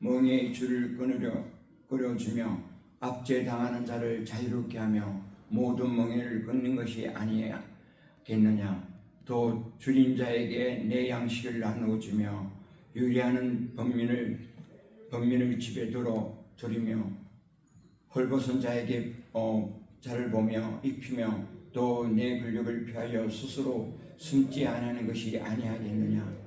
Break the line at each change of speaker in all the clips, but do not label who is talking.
멍에의 줄을 끊어주며 압제당하는 자를 자유롭게 하며 모든 멍에를 끊는 것이 아니겠느냐. 또 줄인 자에게 내 양식을 나누어 주며 유리하는 범민을 집에 들이며 헐벗은 자에게 자를 보며 입히며 또 내 근력을 피하여 스스로 숨지 않는 것이 아니하겠느냐.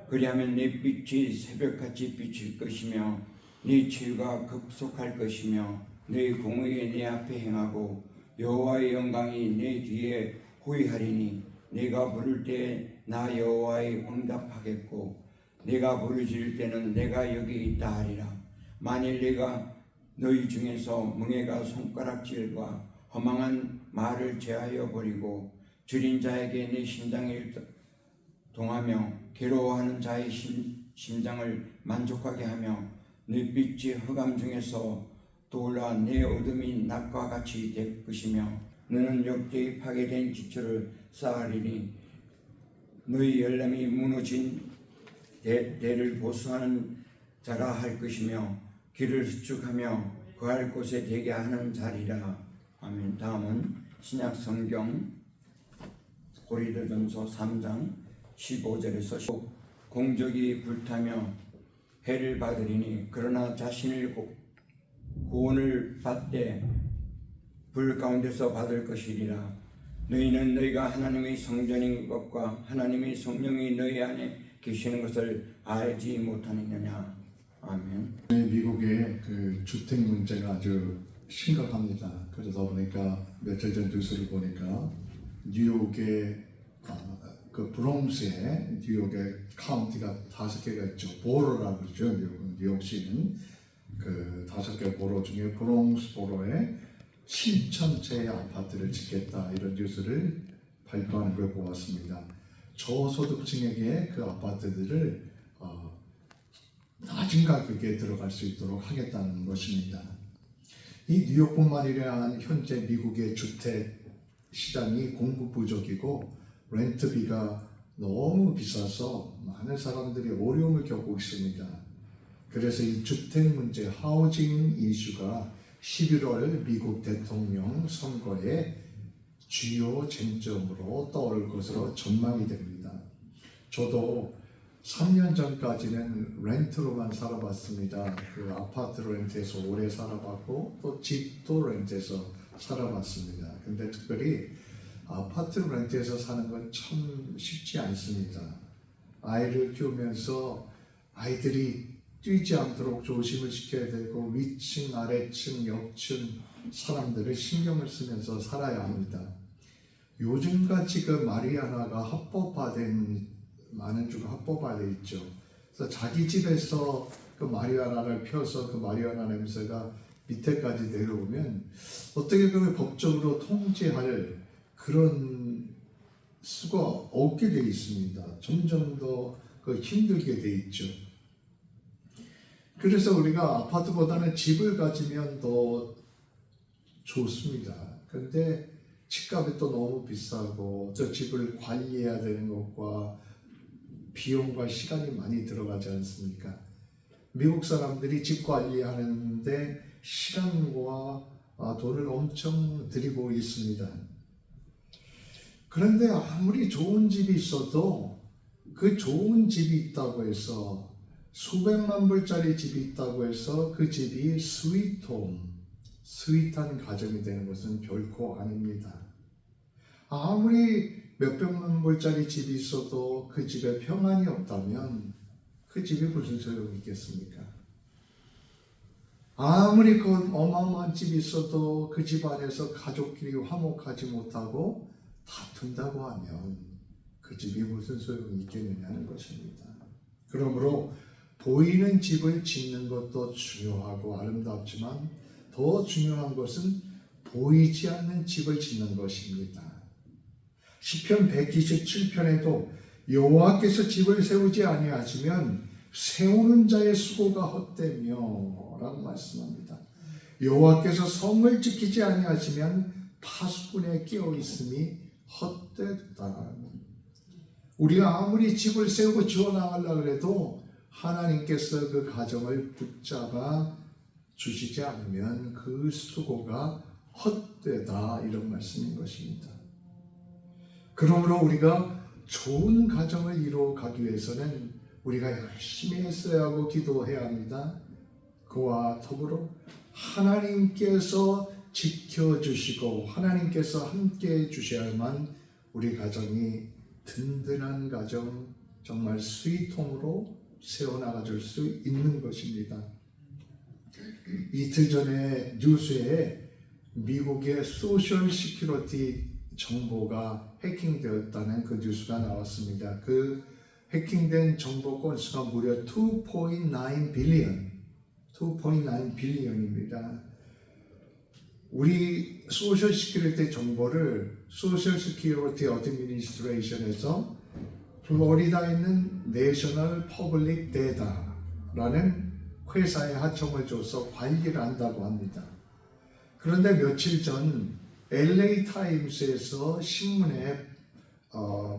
그리하면 내 빛이 새벽같이 비칠 것이며 네 치유가 급속할 것이며 네 공의에 내 앞에 행하고 여호와의 영광이 내 뒤에 호위하리니 내가 부를 때 나 여호와의 응답하겠고 내가 부르짖을 때는 내가 여기 있다 하리라. 만일 내가 너희 중에서 멍에가 손가락질과 허망한 말을 제하여 버리고 줄인 자에게 내 심장을 동하며 괴로워하는 자의 심장을 만족하게 하며 내 빛이 흑암 중에서 떠올라 내 어둠이 낮과 같이 될 것이며 너는 역대의 파괴된 기초를 쌓으리니 너희 열람이 무너진 대를 보수하는 자라 할 것이며 길을 수축하며 거할 곳에 되게 하는 자리라. 아멘. 다음은 신약 성경 고린도전서 3장 15절에서 공적이 불타며 해를 받으리니 그러나 자신을 구원을 받되 불 가운데서 받을 것이리라. 너희는 너희가 하나님의 성전인 것과 하나님의 성령이 너희 안에 계시는 것을 알지 못하느냐. 아멘.
미국의 그 주택 문제가 아주 심각합니다. 그러다 보니까 며칠 전 뉴스를 보니까 뉴욕의 그 브롱스에 뉴욕의 카운티가 5개가 있죠. 보로라고 그러죠. 뉴욕시는 그 5개 보로 중에 브롱스 보로에 7,000채의 아파트를 짓겠다 이런 뉴스를 발표하는 걸 보았습니다. 저소득층에게 그 아파트들을 낮은 가격에 들어갈 수 있도록 하겠다는 것입니다. 이 뉴욕뿐만 아니라 현재 미국의 주택 시장이 공급 부족이고 렌트비가 너무 비싸서 많은 사람들이 어려움을 겪고 있습니다. 그래서 이 주택 문제, 하우징 이슈가 11월 미국 대통령 선거의 주요 쟁점으로 떠오를 것으로 전망이 됩니다. 저도 3년 전까지는 렌트로만 살아봤습니다. 그 아파트 렌트에서 오래 살아봤고 또 집도 렌트해서 살아봤습니다. 근데 특별히 아파트 렌트에서 사는 건 참 쉽지 않습니다. 아이를 키우면서 아이들이 뛰지 않도록 조심을 시켜야 되고 위층, 아래층, 옆층 사람들을 신경을 쓰면서 살아야 합니다. 요즘같이 그 마리아나가 합법화된 많은 주가 합법화되어 있죠. 그래서 자기 집에서 그 마리아나를 펴서 그 마리아나 냄새가 밑에까지 내려오면 어떻게 보면 법적으로 통제할 그런 수가 없게 되어 있습니다. 점점 더 그 힘들게 되어 있죠. 그래서 우리가 아파트보다는 집을 가지면 더 좋습니다. 그런데 집값이 또 너무 비싸고 저 집을 관리해야 되는 것과 비용과 시간이 많이 들어가지 않습니까? 미국 사람들이 집 관리하는데 시간과 돈을 엄청 들이고 있습니다. 그런데 아무리 좋은 집이 있어도 그 좋은 집이 있다고 해서 수백만 불짜리 집이 있다고 해서 그 집이 스윗한 가정이 되는 것은 결코 아닙니다. 아무리 몇백만 불짜리 집이 있어도 그 집에 평안이 없다면 그 집이 무슨 소용이 있겠습니까? 아무리 그 어마어마한 집이 있어도 그 집 안에서 가족끼리 화목하지 못하고 다툰다고 하면 그 집이 무슨 소용이 있겠느냐는 것입니다. 그러므로 보이는 집을 짓는 것도 중요하고 아름답지만 더 중요한 것은 보이지 않는 집을 짓는 것입니다. 시편 127편에도 여호와께서 집을 세우지 아니하시면 세우는 자의 수고가 헛되며 라고 말씀합니다. 여호와께서 성을 지키지 아니하시면 파수꾼에 끼어 있음이 헛되다. 우리가 아무리 집을 세우고 지어나가려고 해도 하나님께서 그 가정을 붙잡아 주시지 않으면 그 수고가 헛되다, 이런 말씀인 것입니다. 그러므로 우리가 좋은 가정을 이루어가기 위해서는 우리가 열심히 했어야 하고 기도해야 합니다. 그와 더불어 하나님께서 지켜주시고 하나님께서 함께해 주셔야만 우리 가정이 든든한 가정, 정말 수의통으로 세워나가줄 수 있는 것입니다. 이틀 전에 뉴스에 미국의 소셜 시큐리티 정보가 해킹되었다는 그 뉴스가 나왔습니다. 그 해킹된 정보 건수가 무려 2.9 빌리언입니다. 우리 소셜 시큐리티 정보를 소셜 시큐리티 어드미니스트레이션에서 플로리다에 있는 내셔널 퍼블릭 데이터라는 회사에 하청을 줘서 관리를 한다고 합니다. 그런데 며칠 전 LA 타임스에서 신문에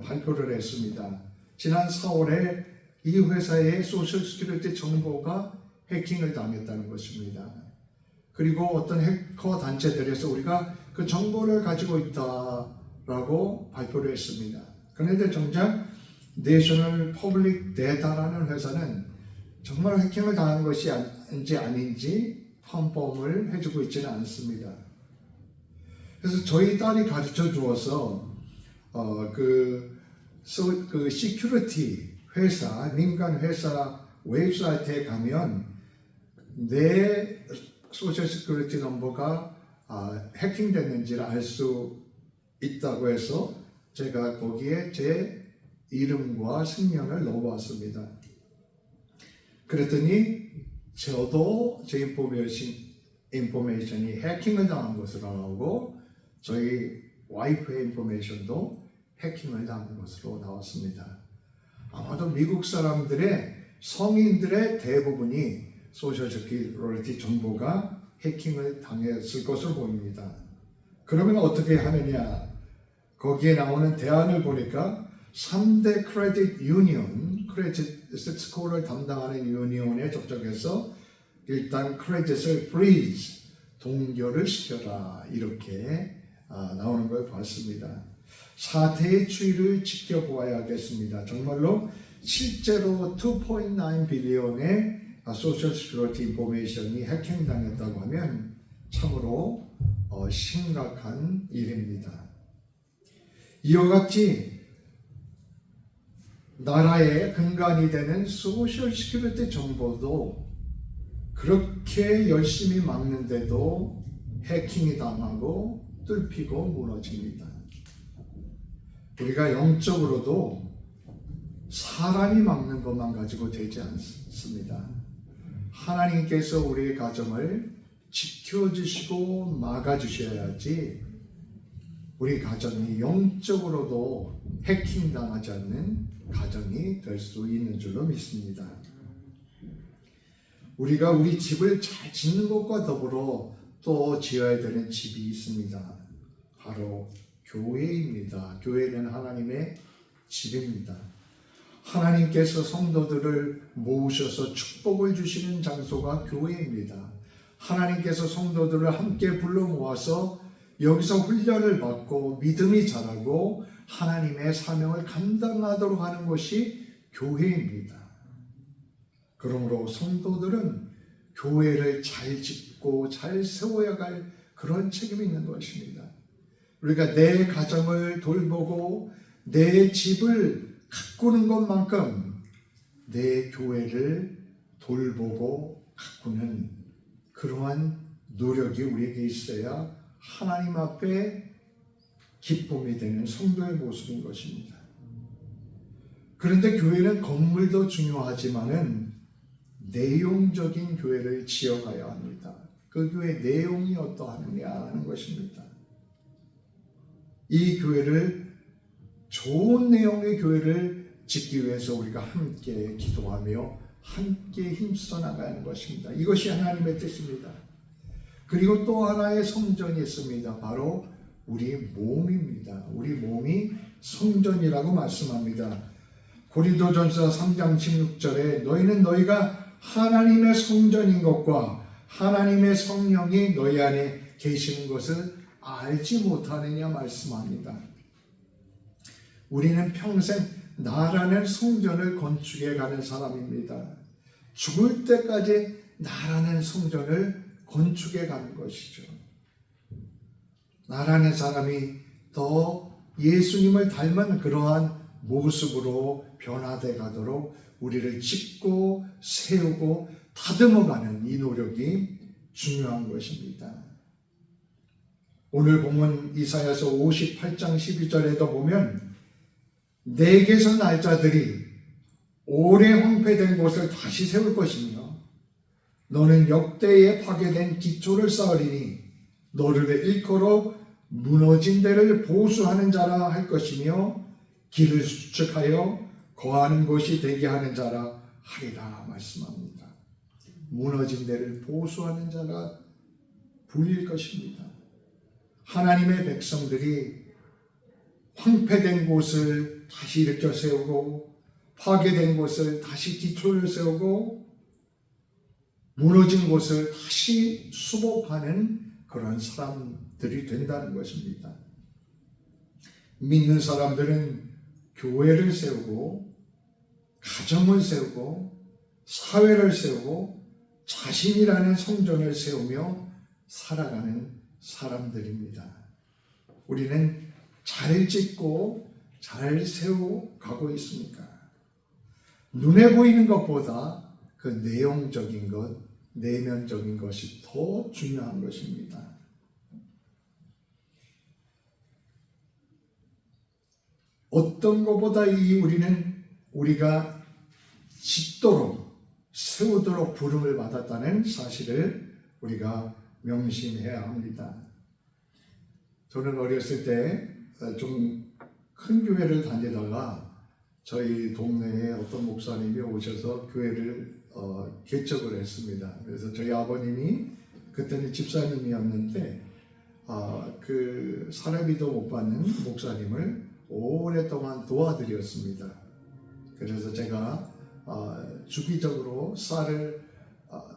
발표를 했습니다. 지난 4월에 이 회사의 소셜 시큐리티 정보가 해킹을 당했다는 것입니다. 그리고 어떤 해커 단체들에서 우리가 그 정보를 가지고 있다라고 발표를 했습니다. 그런데 정작 내셔널 퍼블릭 데이터라는 회사는 정말 해킹을 당한 것이 아닌지 컨펌을 해주고 있지는 않습니다. 그래서 저희 딸이 가르쳐 주어서 그 시큐리티 회사, 민간 회사 웹사이트에 가면 내 소셜 시큐리티 넘버가 해킹됐는지를 알 수 있다고 해서 제가 거기에 제 이름과 생년을 넣어봤습니다. 그랬더니 저도 제 인포메이션이 해킹을 당한 것으로 나오고 저희 와이프의 인포메이션도 해킹을 당한 것으로 나왔습니다. 아마도 미국 사람들의 성인들의 대부분이 소셜 시큐리티 정보가 해킹을 당했을 것으로 보입니다. 그러면 어떻게 하느냐? 거기에 나오는 대안을 보니까 3대 크레딧 유니온, 크레딧 스코어를 담당하는 유니온에 접촉해서 일단 크레딧을 프리즈, 동결을 시켜라, 이렇게 나오는 걸 봤습니다. 사태의 추이를 지켜보아야겠습니다. 정말로 실제로 2.9 빌리언의 소셜 시큐리티 인포메이션이 해킹당했다고 하면 참으로 심각한 일입니다. 이와 같이 나라의 근간이 되는 소셜 시큐리티 정보도 그렇게 열심히 막는데도 해킹이 당하고 뚫히고 무너집니다. 우리가 영적으로도 사람이 막는 것만 가지고 되지 않습니다. 하나님께서 우리의 가정을 지켜주시고 막아주셔야지 우리 가정이 영적으로도 해킹당하지 않는 가정이 될 수 있는 줄로 믿습니다. 우리가 우리 집을 잘 짓는 것과 더불어 또 지어야 되는 집이 있습니다. 바로 교회입니다. 교회는 하나님의 집입니다. 하나님께서 성도들을 모으셔서 축복을 주시는 장소가 교회입니다. 하나님께서 성도들을 함께 불러 모아서 여기서 훈련을 받고 믿음이 자라고 하나님의 사명을 감당하도록 하는 것이 교회입니다. 그러므로 성도들은 교회를 잘 짓고 잘 세워야 할 그런 책임이 있는 것입니다. 우리가 내 가정을 돌보고 내 집을 가꾸는 것만큼 내 교회를 돌보고 가꾸는 그러한 노력이 우리에게 있어야 하나님 앞에 기쁨이 되는 성도의 모습인 것입니다. 그런데 교회는 건물도 중요하지만은 내용적인 교회를 지어가야 합니다. 그 교회 내용이 어떠하느냐 하는 것입니다. 이 교회를 좋은 내용의 교회를 짓기 위해서 우리가 함께 기도하며 함께 힘써 나가는 것입니다. 이것이 하나님의 뜻입니다. 그리고 또 하나의 성전이 있습니다. 바로 우리 몸입니다. 우리 몸이 성전이라고 말씀합니다. 고린도전서 3장 16절에 너희는 너희가 하나님의 성전인 것과 하나님의 성령이 너희 안에 계시는 것을 알지 못하느냐 말씀합니다. 우리는 평생 나라는 성전을 건축해 가는 사람입니다. 죽을 때까지 나라는 성전을 건축해 가는 것이죠. 나라는 사람이 더 예수님을 닮은 그러한 모습으로 변화돼 가도록 우리를 짓고 세우고 다듬어가는 이 노력이 중요한 것입니다. 오늘 본문 이사야서 58장 12절에도 보면 내게서 날 자들이 오래 황폐된 곳을 다시 세울 것이며 너는 역대에 파괴된 기초를 쌓으리니 너를 일컬어 무너진 데를 보수하는 자라 할 것이며 길을 수축하여 거하는 곳이 되게 하는 자라 하리라 말씀합니다. 무너진 데를 보수하는 자가 불릴 것입니다. 하나님의 백성들이 황폐된 곳을 다시 일으켜 세우고 파괴된 곳을 다시 기초를 세우고 무너진 곳을 다시 수복하는 그런 사람들이 된다는 것입니다. 믿는 사람들은 교회를 세우고 가정을 세우고 사회를 세우고 자신이라는 성전을 세우며 살아가는 사람들입니다. 우리는 잘 짓고 잘 세워가고 있습니까? 눈에 보이는 것보다 그 내용적인 것, 내면적인 것이 더 중요한 것입니다. 어떤 것보다 우리가 짓도록 세우도록 부름을 받았다는 사실을 우리가 명심해야 합니다. 저는 어렸을 때 좀 큰 교회를 다니다가 저희 동네에 어떤 목사님이 오셔서 교회를 개척을 했습니다. 그래서 저희 아버님이 그때는 집사님이었는데 그 사례비도 못 받는 목사님을 오랫동안 도와드렸습니다. 그래서 제가 주기적으로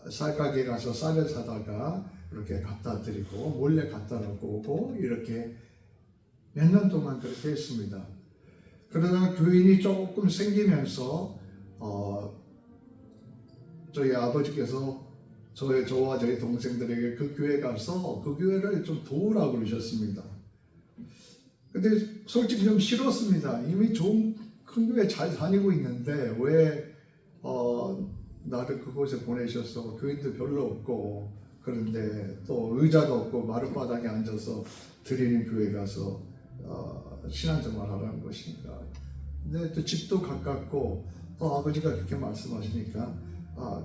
쌀가게 가서 쌀을 사다가 이렇게 갖다 드리고 몰래 갖다 놓고 오고 이렇게 몇 년 동안 그렇게 했습니다. 그러다가 교인이 조금 생기면서 저희 아버지께서 저와 저희 동생들에게 그 교회 가서 그 교회를 좀 도우라고 그러셨습니다. 근데 솔직히 좀 싫었습니다. 이미 좋은 큰 교회 잘 다니고 있는데 왜 나를 그곳에 보내셔서 교인도 별로 없고 그런데 또 의자도 없고 마룻바닥에 앉아서 드리는 교회 가서 신앙생활 하라는 것인가. 근데 또 집도 가깝고 또 아버지가 그렇게 말씀하시니까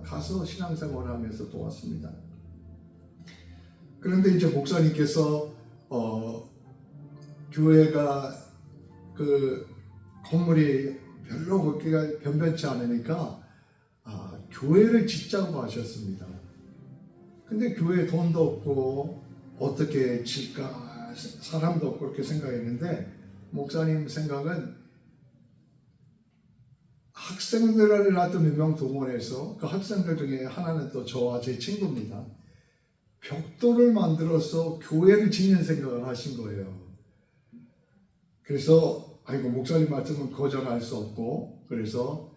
가서 신앙생활 하면서 도왔습니다. 그런데 이제 목사님께서 교회가 그 건물이 별로 그렇게 변변치 않으니까 교회를 짓자고 하셨습니다. 근데 교회에 돈도 없고 어떻게 질까 사람도 없고 그렇게 생각했는데 목사님 생각은 학생들을 놔두 몇 명 동원해서 그 학생들 중에 하나는 또 저와 제 친구입니다. 벽돌을 만들어서 교회를 짓는 생각을 하신 거예요. 그래서 아이고 목사님 말씀은 거절할 수 없고 그래서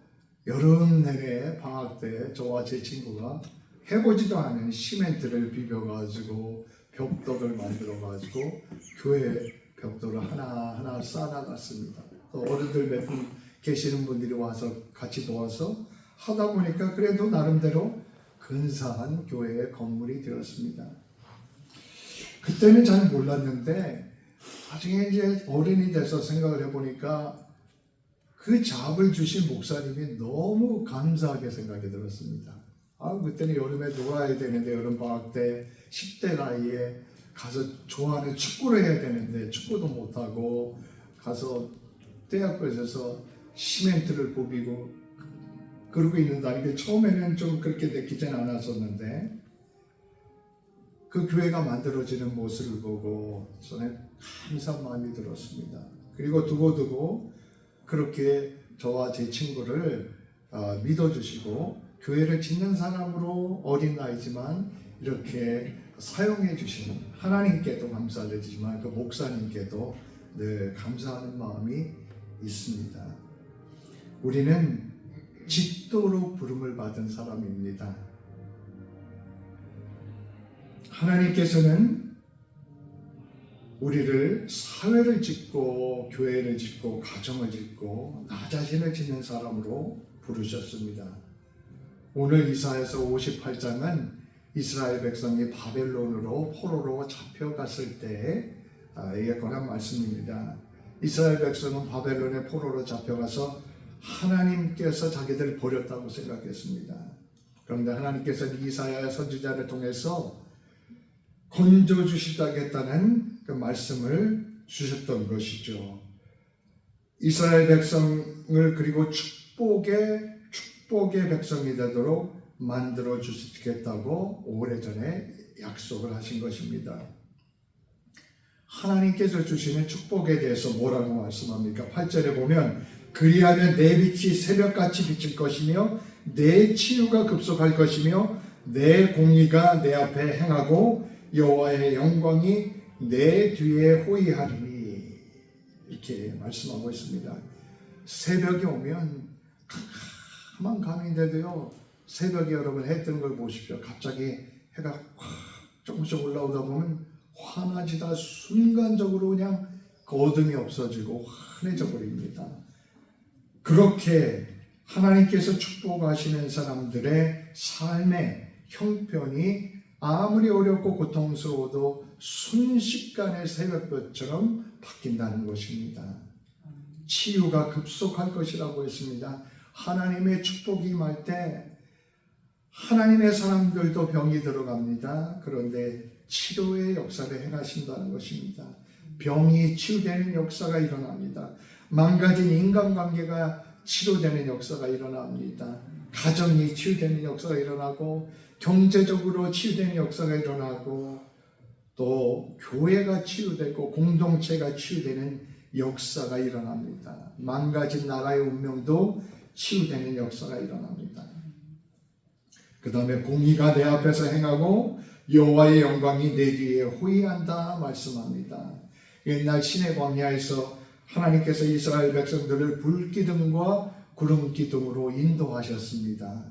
여름 내내 방학 때 저와 제 친구가 해보지도 않은 시멘트를 비벼가지고 벽돌을 만들어가지고 교회 벽돌을 하나하나 쌓아나갔습니다. 또 어른들 몇 분 계시는 분들이 와서 같이 도와서 하다 보니까 그래도 나름대로 근사한 교회의 건물이 되었습니다. 그때는 잘 몰랐는데 나중에 이제 어른이 돼서 생각을 해보니까 그 잡을 주신 목사님이 너무 감사하게 생각이 들었습니다. 그때는 여름에 놀아야 되는데 여름방학 때 10대 나이에 가서 좋아하는 축구를 해야 되는데 축구도 못하고 가서 대학교에서 시멘트를 부비고 그러고 있는다니까 처음에는 좀 그렇게 느끼진 않았었는데 그 교회가 만들어지는 모습을 보고 저는 감사한 마음이 들었습니다. 그리고 두고두고 그렇게 저와 제 친구를 믿어주시고 교회를 짓는 사람으로 어린 나이지만 이렇게 사용해 주시는 하나님께도 감사드리지만 그 목사님께도 늘 감사하는 마음이 있습니다. 우리는 집도로 부름을 받은 사람입니다. 하나님께서는 우리를 사회를 짓고 교회를 짓고 가정을 짓고 나 자신을 짓는 사람으로 부르셨습니다. 오늘 이사야서 58장은 이스라엘 백성이 바벨론으로 포로로 잡혀갔을 때에 관한 말씀입니다. 이스라엘 백성은 바벨론의 포로로 잡혀가서 하나님께서 자기들 버렸다고 생각했습니다. 그런데 하나님께서는 이사야 선지자를 통해서 건져주시다겠다는 그 말씀을 주셨던 것이죠. 이스라엘 백성을 그리고 축복의 백성이 되도록 만들어 주시겠다고 오래전에 약속을 하신 것입니다. 하나님께서 주시는 축복에 대해서 뭐라고 말씀합니까? 8절에 보면 그리하면 내 빛이 새벽같이 비칠 것이며 내 치유가 급속할 것이며 내 공의가 내 앞에 행하고 여호와의 영광이 내 뒤에 호위하리니 이렇게 말씀하고 있습니다. 새벽이 오면 캄캄한 밤인데도요, 새벽에 여러분 해 뜨는 걸 보십시오. 갑자기 해가 확 조금씩 올라오다 보면 환해지다 순간적으로 그냥 그 어둠이 없어지고 환해져 버립니다. 그렇게 하나님께서 축복하시는 사람들의 삶의 형편이 아무리 어렵고 고통스러워도 순식간에 새벽볕처럼 바뀐다는 것입니다. 치유가 급속할 것이라고 했습니다. 하나님의 축복이 임할 때 하나님의 사람들도 병이 들어갑니다. 그런데 치료의 역사를 행하신다는 것입니다. 병이 치유되는 역사가 일어납니다. 망가진 인간관계가 치료되는 역사가 일어납니다. 가정이 치유되는 역사가 일어나고 경제적으로 치유되는 역사가 일어나고 또 교회가 치유되고 공동체가 치유되는 역사가 일어납니다. 망가진 나라의 운명도 치유되는 역사가 일어납니다. 그 다음에 공의가 내 앞에서 행하고 여호와의 영광이 내 뒤에 호위한다 말씀합니다. 옛날 시내 광야에서 하나님께서 이스라엘 백성들을 불기둥과 구름기둥으로 인도하셨습니다.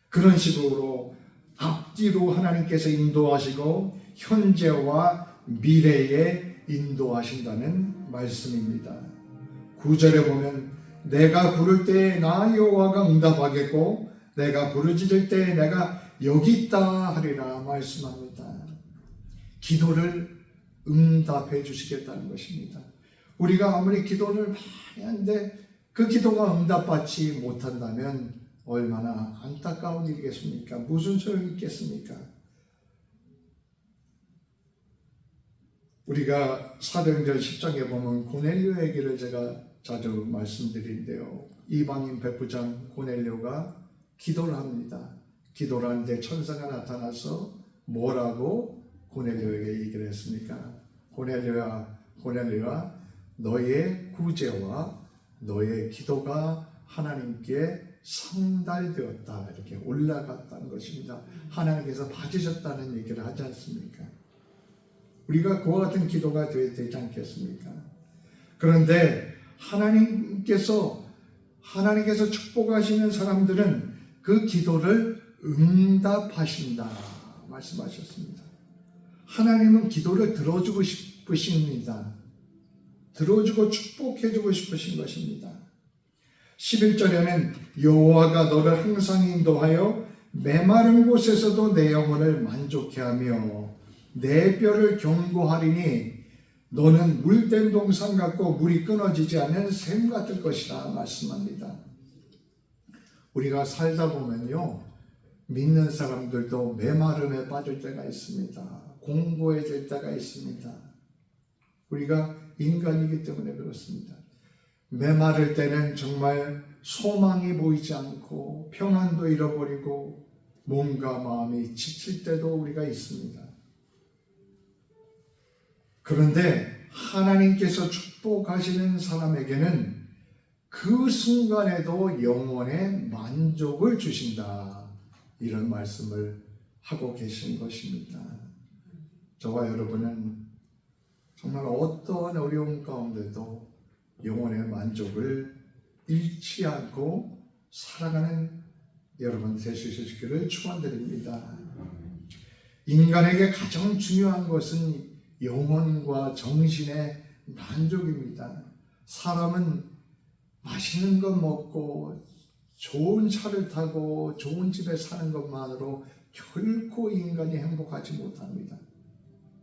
그런 식으로 앞뒤로 하나님께서 인도하시고 현재와 미래에 인도하신다는 말씀입니다. 9절에 보면 내가 부를 때에 나 여호와가 응답하겠고 내가 부르짖을 때에 내가 여기 있다 하리라 말씀합니다. 기도를 응답해 주시겠다는 것입니다. 우리가 아무리 기도를 많이 하는데 그 기도가 응답받지 못한다면 얼마나 안타까운 일이겠습니까? 무슨 소용이 있겠습니까? 우리가 사도행전 10장에 보면 고넬료 얘기를 제가 자주 말씀드리는데요. 이방인 백부장 고넬료가 기도를 합니다. 기도를 하는데 천사가 나타나서 뭐라고 고넬료에게 얘기를 했습니까? 고넬료야, 너의 구제와 너의 기도가 하나님께 상달되었다. 이렇게 올라갔다는 것입니다. 하나님께서 봐주셨다는 얘기를 하지 않습니까? 우리가 그와 같은 기도가 되지 않겠습니까? 그런데 하나님께서 축복하시는 사람들은 그 기도를 응답하신다 말씀하셨습니다. 하나님은 기도를 들어주고 싶으십니다. 들어주고 축복해주고 싶으신 것입니다. 11절에는 여호와가 너를 항상 인도하여 메마른 곳에서도 내 영혼을 만족해 하며 내 뼈를 견고하리니 너는 물된 동산 같고 물이 끊어지지 않는 샘 같을 것이라 말씀합니다. 우리가 살다 보면요, 믿는 사람들도 메마름에 빠질 때가 있습니다. 공고해질 때가 있습니다. 우리가 인간이기 때문에 그렇습니다. 메마를 때는 정말 소망이 보이지 않고 평안도 잃어버리고 몸과 마음이 지칠 때도 우리가 있습니다. 그런데 하나님께서 축복하시는 사람에게는 그 순간에도 영혼의 만족을 주신다. 이런 말씀을 하고 계신 것입니다. 저와 여러분은 정말 어떠한 어려움 가운데도 영혼의 만족을 잃지 않고 살아가는 여러분 되시기를 축원드립니다. 인간에게 가장 중요한 것은 영혼과 정신의 만족입니다. 사람은 맛있는 것 먹고 좋은 차를 타고 좋은 집에 사는 것만으로 결코 인간이 행복하지 못합니다.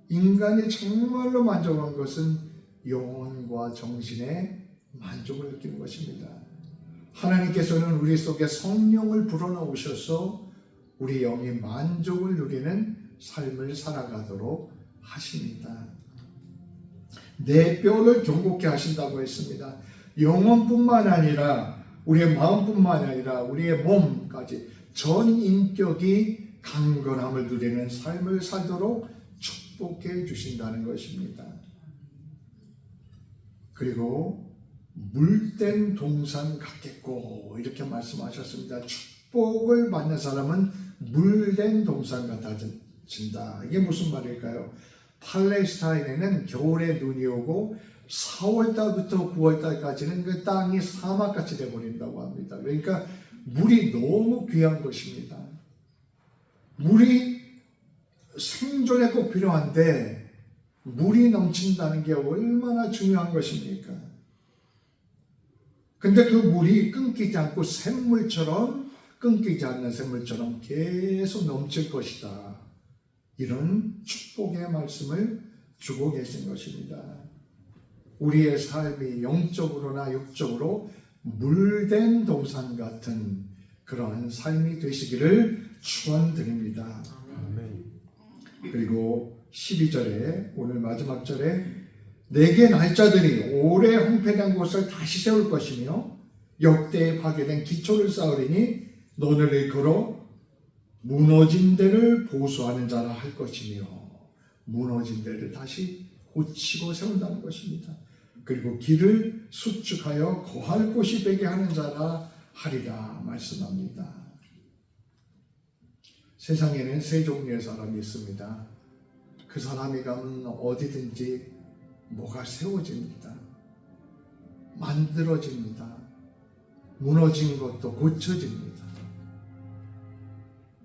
인간이 정말로 만족한 것은 영혼과 정신의 만족을 느끼는 것입니다. 하나님께서는 우리 속에 성령을 불어넣으셔서 우리 영이 만족을 누리는 삶을 살아가도록 하십니다. 내 뼈를 경고케 하신다고 했습니다. 영혼뿐만 아니라 우리의 마음뿐만 아니라 우리의 몸까지 전 인격이 강건함을 누리는 삶을 살도록 축복해 주신다는 것입니다. 그리고 물된 동산 같겠고 이렇게 말씀하셨습니다. 축복을 받는 사람은 물된 동산 같아진다. 이게 무슨 말일까요? 팔레스타인에는 겨울에 눈이 오고 4월달부터 9월달까지는 그 땅이 사막같이 되어버린다고 합니다. 그러니까 물이 너무 귀한 것입니다. 물이 생존에 꼭 필요한데 물이 넘친다는 게 얼마나 중요한 것입니까? 근데 그 물이 끊기지 않고 샘물처럼 끊기지 않는 샘물처럼 계속 넘칠 것이다. 이런 축복의 말씀을 주고 계신 것입니다. 우리의 삶이 영적으로나 육적으로 물된 동산 같은 그러한 삶이 되시기를 축원드립니다. 그리고 12절에 오늘 마지막 절에 내게 날짜들이 오래 황폐된 곳을 다시 세울 것이며 역대에 파괴된 기초를 쌓으리니 너를 일컬어 무너진 데를 보수하는 자라 할 것이며 무너진 데를 다시 고치고 세운다는 것입니다. 그리고 길을 수축하여 거할 곳이 되게 하는 자라 하리라 말씀합니다. 세상에는 세 종류의 사람이 있습니다. 그 사람이 가면 어디든지 뭐가 세워집니다. 만들어집니다. 무너진 것도 고쳐집니다.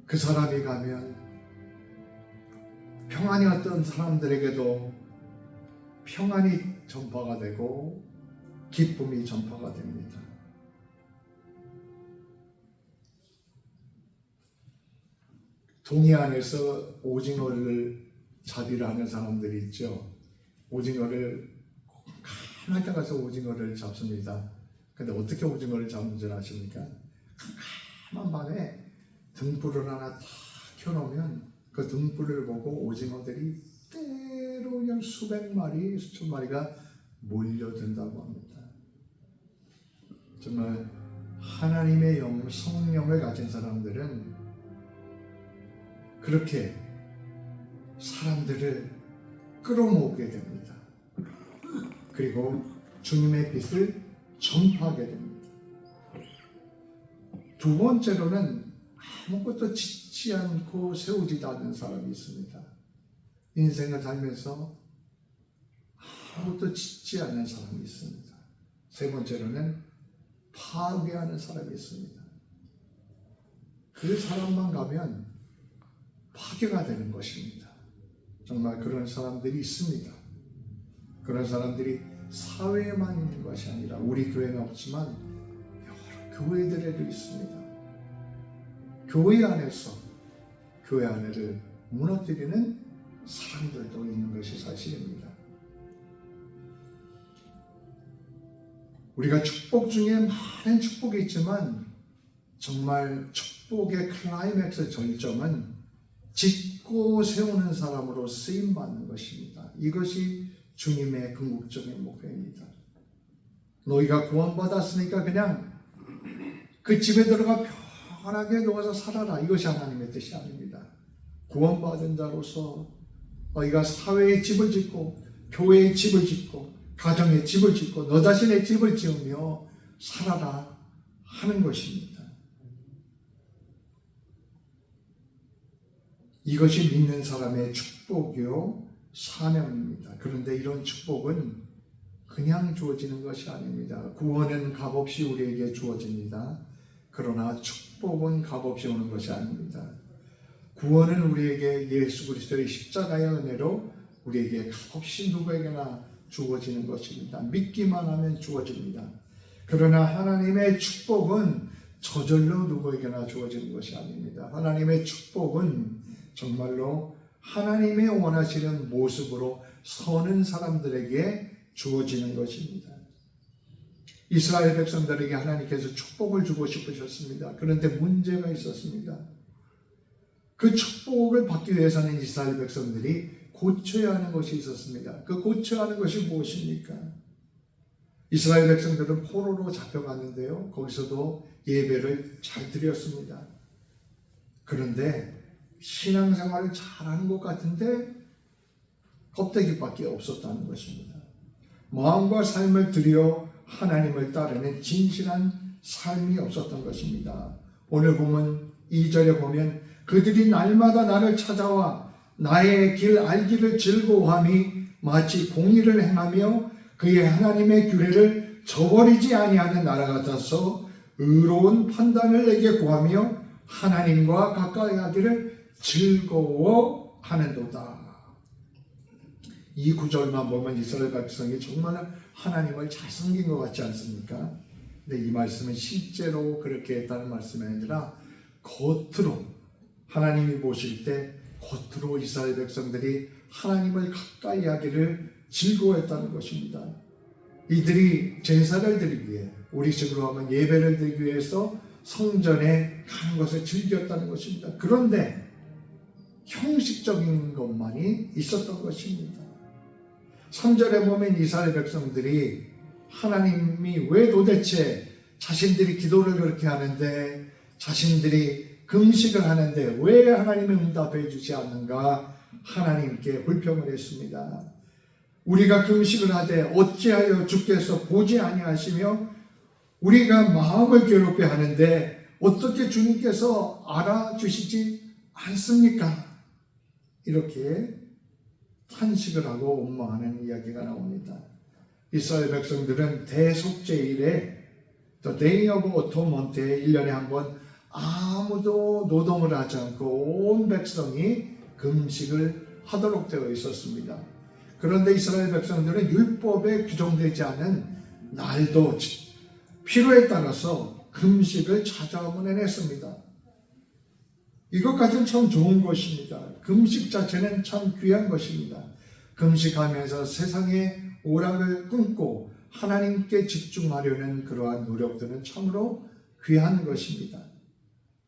그 사람이 가면 평안이 어떤 사람들에게도 평안이 전파가 되고 기쁨이 전파가 됩니다. 동해 안에서 오징어를 잡이를 하는 사람들이 있죠. 오징어를 가만히 가서 오징어를 잡습니다. 근데 어떻게 오징어를 잡는 줄 아십니까? 캄캄한 밤에 등불을 하나 딱 켜놓으면 그 등불을 보고 오징어들이 때로 그냥 수백 마리, 수천 마리가 몰려든다고 합니다. 정말 하나님의 성령을 가진 사람들은 그렇게 사람들을 끌어모으게 됩니다. 그리고 주님의 빛을 전파하게 됩니다. 두 번째로는 아무것도 짓지 않고 세우지도 않는 사람이 있습니다. 인생을 살면서 아무것도 짓지 않는 사람이 있습니다. 세 번째로는 파괴하는 사람이 있습니다. 그 사람만 가면 파괴가 되는 것입니다. 정말 그런 사람들이 있습니다. 그런 사람들이 사회에만 있는 것이 아니라 우리 교회는 없지만 여러 교회들에도 있습니다. 교회 안에서 교회 안에를 무너뜨리는 사람들도 있는 것이 사실입니다. 우리가 축복 중에 많은 축복이 있지만 정말 축복의 클라이맥스 절정은 짓고 세우는 사람으로 쓰임받는 것입니다. 이것이 주님의 궁극적인 목표입니다. 너희가 구원받았으니까 그냥 그 집에 들어가 편하게 누워서 살아라. 이것이 하나님의 뜻이 아닙니다. 구원받은 자로서 너희가 사회의 집을 짓고 교회의 집을 짓고 가정의 집을 짓고 너 자신의 집을 지으며 살아라 하는 것입니다. 이것이 믿는 사람의 축복이요 사명입니다. 그런데 이런 축복은 그냥 주어지는 것이 아닙니다. 구원은 값없이 우리에게 주어집니다. 그러나 축복은 값없이 오는 것이 아닙니다. 구원은 우리에게 예수 그리스도의 십자가의 은혜로 우리에게 값없이 누구에게나 주어지는 것입니다. 믿기만 하면 주어집니다. 그러나 하나님의 축복은 저절로 누구에게나 주어지는 것이 아닙니다. 하나님의 축복은 정말로 하나님의 원하시는 모습으로 서는 사람들에게 주어지는 것입니다. 이스라엘 백성들에게 하나님께서 축복을 주고 싶으셨습니다. 그런데 문제가 있었습니다. 그 축복을 받기 위해서는 이스라엘 백성들이 고쳐야 하는 것이 있었습니다. 그 고쳐야 하는 것이 무엇입니까? 이스라엘 백성들은 포로로 잡혀갔는데요. 거기서도 예배를 잘 드렸습니다. 그런데 신앙생활을 잘하는 것 같은데 껍데기밖에 없었다는 것입니다. 마음과 삶을 들여 하나님을 따르는 진실한 삶이 없었던 것입니다. 오늘 보면 2절에 보면 그들이 날마다 나를 찾아와 나의 길 알기를 즐거워함이 마치 공의를 행하며 그의 하나님의 규례를 저버리지 아니하는 나라 같아서 의로운 판단을 내게 구하며 하나님과 가까이 하기를 즐거워하는도다. 이 구절만 보면 이스라엘 백성이 정말 하나님을 잘 섬긴 것 같지 않습니까? 근데 이 말씀은 실제로 그렇게 했다는 말씀이 아니라 겉으로 하나님이 보실 때 겉으로 이스라엘 백성들이 하나님을 가까이 하기를 즐거워했다는 것입니다. 이들이 제사를 드리기 위해 우리식으로 하면 예배를 드리기 위해서 성전에 가는 것을 즐겼다는 것입니다. 그런데 형식적인 것만이 있었던 것입니다. 3절에 보면 이스라엘 백성들이 하나님이 왜 도대체 자신들이 기도를 그렇게 하는데 자신들이 금식을 하는데 왜 하나님이 응답해 주지 않는가 하나님께 불평을 했습니다. 우리가 금식을 하되 어찌하여 주께서 보지 아니하시며 우리가 마음을 괴롭게 하는데 어떻게 주님께서 알아주시지 않습니까? 이렇게 탄식을 하고 원망하는 이야기가 나옵니다. 이스라엘 백성들은 대속제일에 The Day of Atonement에 1년에 한 번 아무도 노동을 하지 않고 온 백성이 금식을 하도록 되어 있었습니다. 그런데 이스라엘 백성들은 율법에 규정되지 않은 날도 필요에 따라서 금식을 찾아오곤 해냈습니다. 이것까지는 참 좋은 것입니다. 금식 자체는 참 귀한 것입니다. 금식하면서 세상의 오락을 끊고 하나님께 집중하려는 그러한 노력들은 참으로 귀한 것입니다.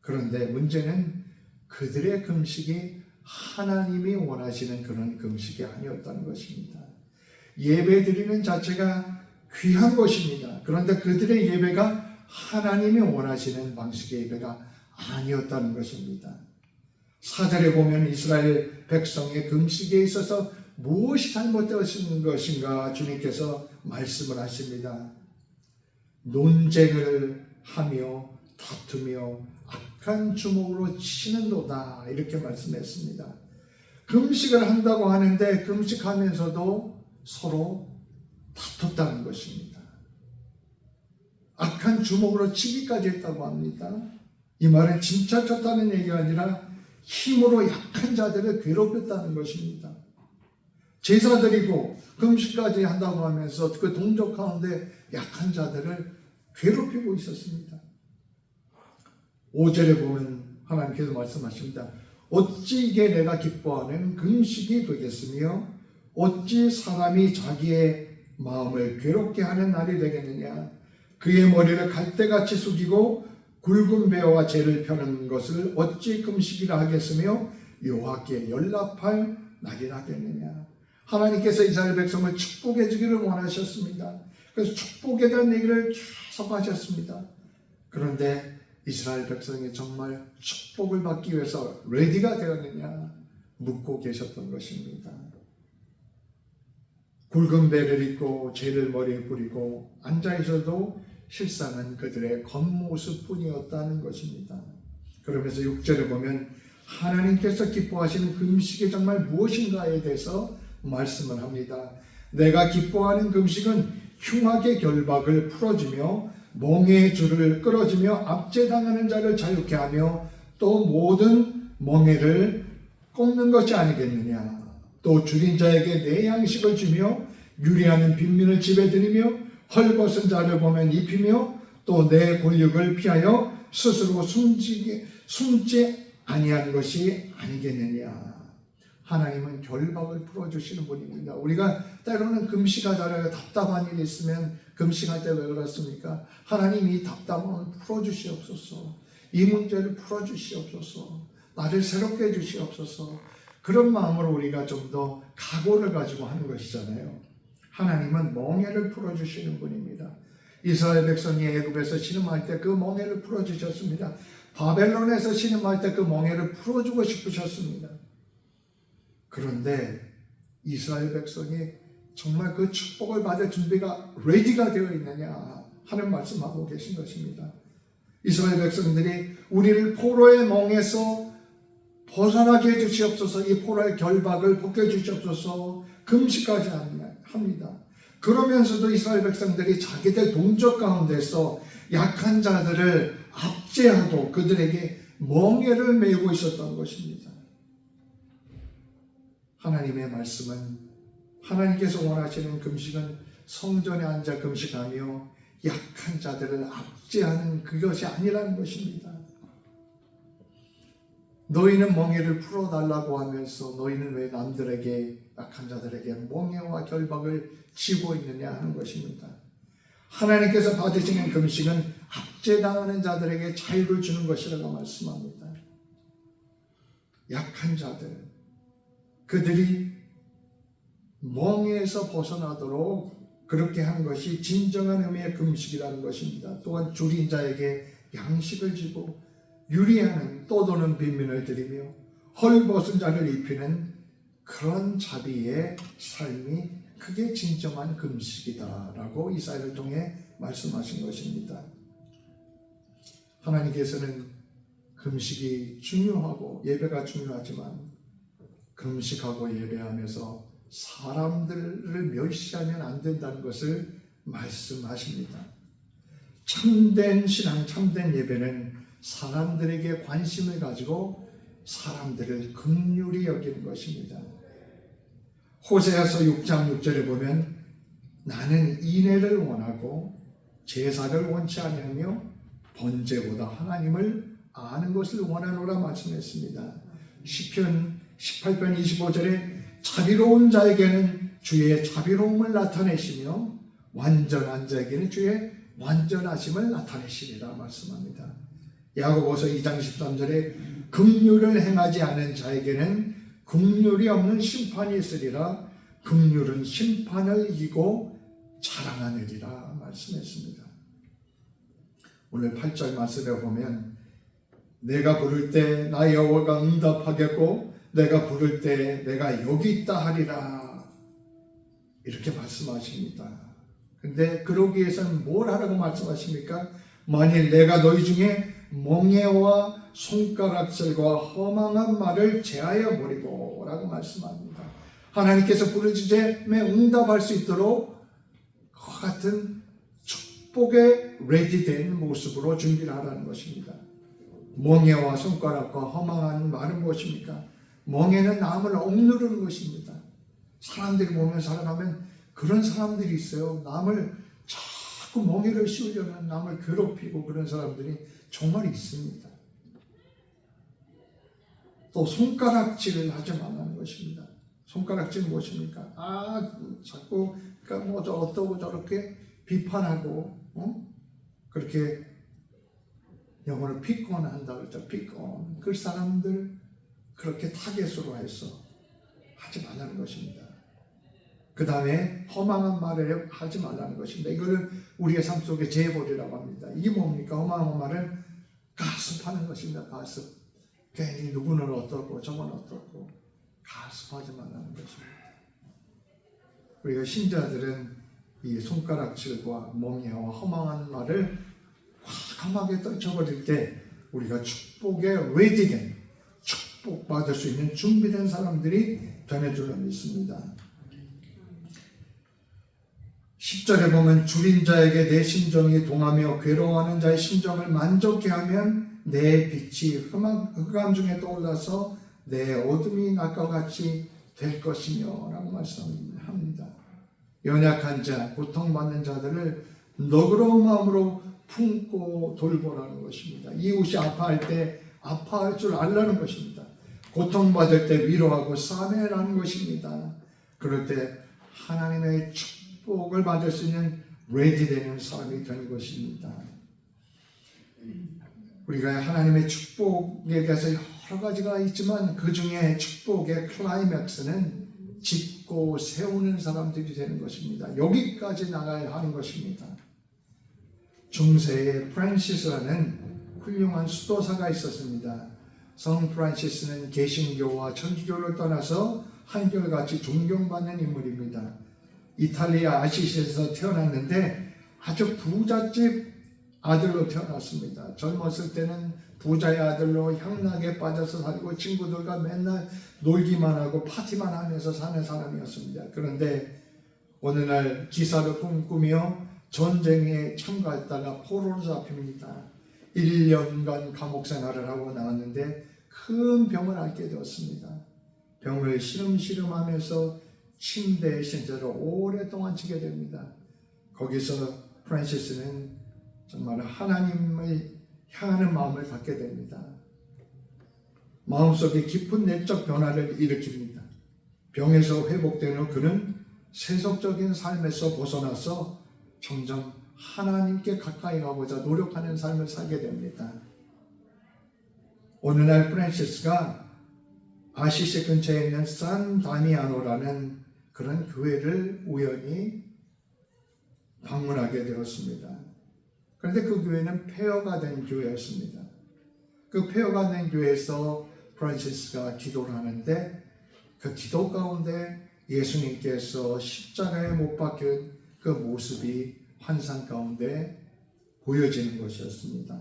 그런데 문제는 그들의 금식이 하나님이 원하시는 그런 금식이 아니었다는 것입니다. 예배 드리는 자체가 귀한 것입니다. 그런데 그들의 예배가 하나님이 원하시는 방식의 예배가 아니었다는 것입니다. 4절에 보면 이스라엘 백성의 금식에 있어서 무엇이 잘못되었는 것인가 주님께서 말씀을 하십니다. 논쟁을 하며 다투며 악한 주먹으로 치는도다 이렇게 말씀했습니다. 금식을 한다고 하는데 금식하면서도 서로 다퉜다는 것입니다. 악한 주먹으로 치기까지 했다고 합니다. 이 말은 침착했다는 얘기가 아니라 힘으로 약한 자들을 괴롭혔다는 것입니다. 제사 드리고 금식까지 한다고 하면서 그 동족 가운데 약한 자들을 괴롭히고 있었습니다. 5절에 보면 하나님께서 말씀하십니다. 어찌 이게 내가 기뻐하는 금식이 되겠으며 어찌 사람이 자기의 마음을 괴롭게 하는 날이 되겠느냐. 그의 머리를 갈대같이 숙이고 굵은 배와 재를 펴는 것을 어찌 금식이라 하겠으며 여호와께 연락할 날이라 하겠느냐. 하나님께서 이스라엘 백성을 축복해 주기를 원하셨습니다. 그래서 축복에 대한 얘기를 계속 하셨습니다. 그런데 이스라엘 백성이 정말 축복을 받기 위해서 레디가 되었느냐 묻고 계셨던 것입니다. 굵은 배를 입고 재를 머리에 뿌리고 앉아있어도 실상은 그들의 겉모습뿐이었다는 것입니다. 그러면서 6절에 보면 하나님께서 기뻐하시는 금식이 정말 무엇인가에 대해서 말씀을 합니다. 내가 기뻐하는 금식은 흉악의 결박을 풀어주며 멍에의 줄을 끌어주며 압제당하는 자를 자유케 하며 또 모든 멍에를 꺾는 것이 아니겠느냐. 또 줄인 자에게 내 양식을 주며 유리하는 빈민을 집에 들이며 헐벗은 자를 보면 입히며 또 내 권력을 피하여 스스로 숨지 아니한 것이 아니겠느냐. 하나님은 결박을 풀어주시는 분입니다. 우리가 때로는 금식하다가 답답한 일이 있으면 금식할 때 왜 그렇습니까? 하나님 이 답답함을 풀어주시옵소서. 이 문제를 풀어주시옵소서. 나를 새롭게 해주시옵소서. 그런 마음으로 우리가 좀 더 각오를 가지고 하는 것이잖아요. 하나님은 멍에를 풀어주시는 분입니다. 이스라엘 백성이 애굽에서 신음할 때 그 멍에를 풀어주셨습니다. 바벨론에서 신음할 때 그 멍에를 풀어주고 싶으셨습니다. 그런데 이스라엘 백성이 정말 그 축복을 받을 준비가 레디가 되어 있느냐 하는 말씀하고 계신 것입니다. 이스라엘 백성들이 우리를 포로의 멍에서 벗어나게 해주시옵소서. 이 포로의 결박을 벗겨주시옵소서. 금식까지 합니다. 그러면서도 이스라엘 백성들이 자기들 동족 가운데서 약한 자들을 압제하고 그들에게 멍에를 메고 있었던 것입니다. 하나님의 말씀은 하나님께서 원하시는 금식은 성전에 앉아 금식하며 약한 자들을 압제하는 그것이 아니라는 것입니다. 너희는 멍에를 풀어달라고 하면서 너희는 왜 남들에게 약한 자들에게 멍에와 결박을 지고 있느냐 하는 것입니다. 하나님께서 받으시는 금식은 압제당하는 자들에게 자유를 주는 것이라고 말씀합니다. 약한 자들, 그들이 멍에에서 벗어나도록 그렇게 하는 것이 진정한 의미의 금식이라는 것입니다. 또한 줄인 자에게 양식을 주고 유리하는 떠도는 빈민을 드리며 헐벗은 자를 입히는 그런 자비의 삶이 그게 진정한 금식이다라고 이사야를 통해 말씀하신 것입니다. 하나님께서는 금식이 중요하고 예배가 중요하지만 금식하고 예배하면서 사람들을 멸시하면 안 된다는 것을 말씀하십니다. 참된 신앙, 참된 예배는 사람들에게 관심을 가지고 사람들을 긍휼히 여기는 것입니다. 호세아서 6장 6절에 보면 나는 인애를 원하고 제사를 원치 아니하며 번제보다 하나님을 아는 것을 원하노라 말씀했습니다. 시편 18편 25절에 자비로운 자에게는 주의 자비로움을 나타내시며 완전한 자에게는 주의 완전하심을 나타내시리라 말씀합니다. 야고보서 2장 13절에 긍휼을 행하지 않은 자에게는 긍휼이 없는 심판이 있으리라. 긍휼은 심판을 이기고 자랑하느니라 말씀했습니다. 오늘 8절 말씀에 보면 내가 부를 때 나 여호와가 응답하겠고 내가 부를 때 내가 여기 있다 하리라 이렇게 말씀하십니다. 근데 그러기 위해서는 뭘 하라고 말씀하십니까? 만일 내가 너희 중에 멍에와 손가락질과 허망한 말을 제하여 버리고 라고 말씀합니다. 하나님께서 부르짖음에 응답할 수 있도록 그와 같은 축복에 레디된 모습으로 준비를 하라는 것입니다. 멍에와 손가락과 허망한 말은 무엇입니까? 멍에는 남을 억누르는 것입니다. 사람들이 보면 살아가면 그런 사람들이 있어요. 남을 자꾸 멍에를 씌우려면 남을 괴롭히고 그런 사람들이 정말 있습니다. 또 손가락질을 하지 말라는 것입니다. 손가락질은 무엇입니까? 자꾸 그러니까 뭐 어떠고 저렇게 비판하고 그렇게 영어로 피콘 한다 그러죠. 피콘. 그 사람들 그렇게 타겟으로 해서 하지 말라는 것입니다. 그 다음에 허망한 말을 하지 말라는 것입니다. 이거를 우리의 삶 속에 재벌이라고 합니다. 이게 뭡니까? 허망한 말은 가습하는 것입니다. 가습. 괜히 누구는 어떻고 저건 어떻고 가습하지 말라는 것입니다. 우리가 신자들은 이 손가락질과 멍해와 허망한 말을 과감하게 떨쳐버릴 때 우리가 축복에 레디된, 축복받을 수 있는 준비된 사람들이 되는 줄로 믿습니다. 10절에 보면 줄인 자에게 내 심정이 동하며 괴로워하는 자의 심정을 만족케 하면 내 빛이 흑암 중에 떠올라서 내 어둠이 낮과 같이 될 것이며 라고 말씀합니다. 연약한 자, 고통받는 자들을 너그러운 마음으로 품고 돌보라는 것입니다. 이웃이 아파할 때 아파할 줄 알라는 것입니다. 고통받을 때 위로하고 싸매라는 것입니다. 그럴 때 하나님의 축복을 받을 수 있는 레디되는 사람이 되는 것입니다. 우리가 하나님의 축복에 대해서 여러 가지가 있지만 그 중에 축복의 클라이맥스는 짓고 세우는 사람들이 되는 것입니다. 여기까지 나가야 하는 것입니다. 중세에 프란시스라는 훌륭한 수도사가 있었습니다. 성 프란시스는 개신교와 천주교를 떠나서 한결같이 존경받는 인물입니다. 이탈리아 아시시에서 태어났는데 아주 부잣집 아들로 태어났습니다. 젊었을 때는 부자의 아들로 향락에 빠져서 살고 친구들과 맨날 놀기만 하고 파티만 하면서 사는 사람이었습니다. 그런데 어느 날 기사를 꿈꾸며 전쟁에 참가했다가 포로로 잡힙니다. 1년간 감옥 생활을 하고 나왔는데 큰 병을 앓게 되었습니다. 병을 시름시름하면서 침대에 신세로 오랫동안 지게 됩니다. 거기서 프란시스는 정말 하나님을 향하는 마음을 갖게 됩니다. 마음속에 깊은 내적 변화를 일으킵니다. 병에서 회복된 후 그는 세속적인 삶에서 벗어나서 점점 하나님께 가까이 가고자 노력하는 삶을 살게 됩니다. 어느 날 프란시스가 아시시 근처에 있는 산 다미아노라는 그런 교회를 우연히 방문하게 되었습니다. 그런데 그 교회는 폐허가 된 교회였습니다. 그 폐허가 된 교회에서 프란시스가 기도를 하는데 그 기도 가운데 예수님께서 십자가에 못 박힌 그 모습이 환상 가운데 보여지는 것이었습니다.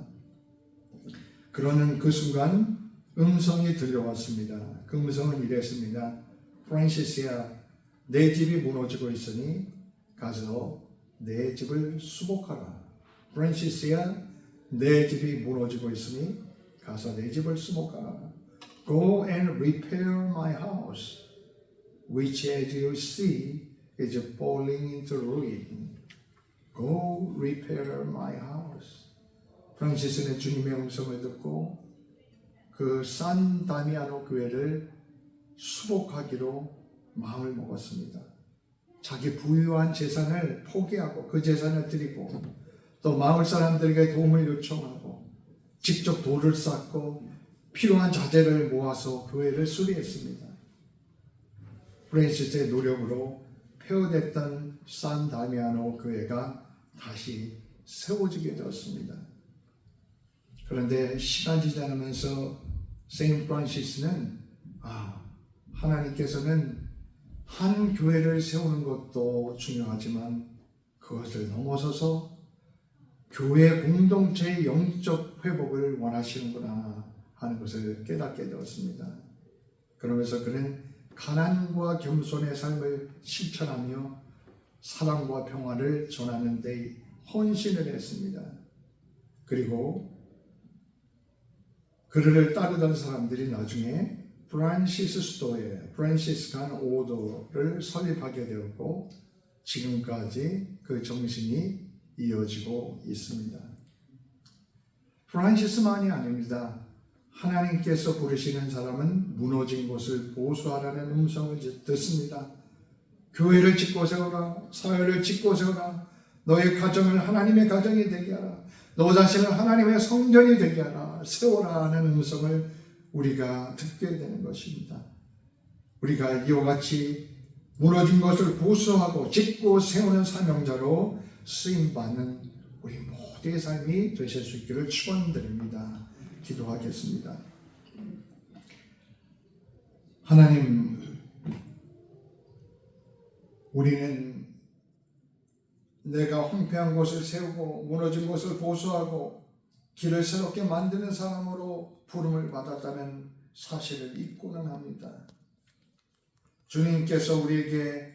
그러는 그 순간 음성이 들려왔습니다. 그 음성은 이랬습니다. 프란시스야, 내 집이 무너지고 있으니 가서 내 집을 수복하라. 프란시스야, 내 집이 무너지고 있으니 가서 내 집을 수복하라. Go and repair my house, which as you see is falling into ruin. Go repair my house. 프란시스는 주님의 음성을 듣고 그 산 다미아노 교회를 수복하기로 마음을 먹었습니다. 자기 부유한 재산을 포기하고 그 재산을 드리고 또 마을 사람들에게 도움을 요청하고 직접 돌을 쌓고 필요한 자재를 모아서 교회를 수리했습니다. 프란시스의 노력으로 폐허됐던 산 다미아노 교회가 다시 세워지게 되었습니다. 그런데 시간이 지나면서 세인트 프란시스는 하나님께서는 한 교회를 세우는 것도 중요하지만 그것을 넘어서서 교회 공동체의 영적 회복을 원하시는구나 하는 것을 깨닫게 되었습니다. 그러면서 그는 가난과 겸손의 삶을 실천하며 사랑과 평화를 전하는 데 헌신을 했습니다. 그리고 그를 따르던 사람들이 나중에 프란시스 수도에 프란시스칸 오더를 설립하게 되었고 지금까지 그 정신이 이어지고 있습니다. 프란시스만이 아닙니다. 하나님께서 부르시는 사람은 무너진 곳을 보수하라는 음성을 듣습니다. 교회를 짓고 세워라. 사회를 짓고 세워라. 너의 가정을 하나님의 가정이 되게 하라. 너 자신을 하나님의 성전이 되게 하라. 세워라 하는 음성을 우리가 듣게 되는 것입니다. 우리가 이와 같이 무너진 것을 보수하고 짓고 세우는 사명자로 쓰임받는 우리 모두의 삶이 되실 수 있기를 축원드립니다. 기도하겠습니다. 하나님, 우리는 황폐한 곳을 세우고 무너진 곳을 보수하고 길을 새롭게 만드는 사람으로 부름을 받았다는 사실을 잊고는 합니다. 주님께서 우리에게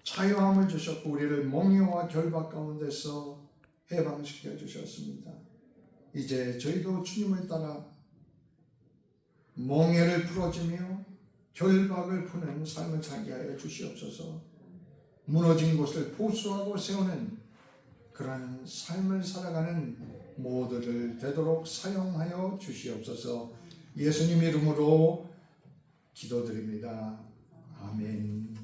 자유함을 주셨고 우리를 멍에와 결박 가운데서 해방시켜 주셨습니다. 이제 저희도 주님을 따라 멍에를 풀어주며 결박을 푸는 삶을 살게 하여 주시옵소서. 무너진 곳을 보수하고 세우는 그런 삶을 살아가는 모두를 되도록 사용하여 주시옵소서. 예수님 이름으로 기도드립니다. 아멘.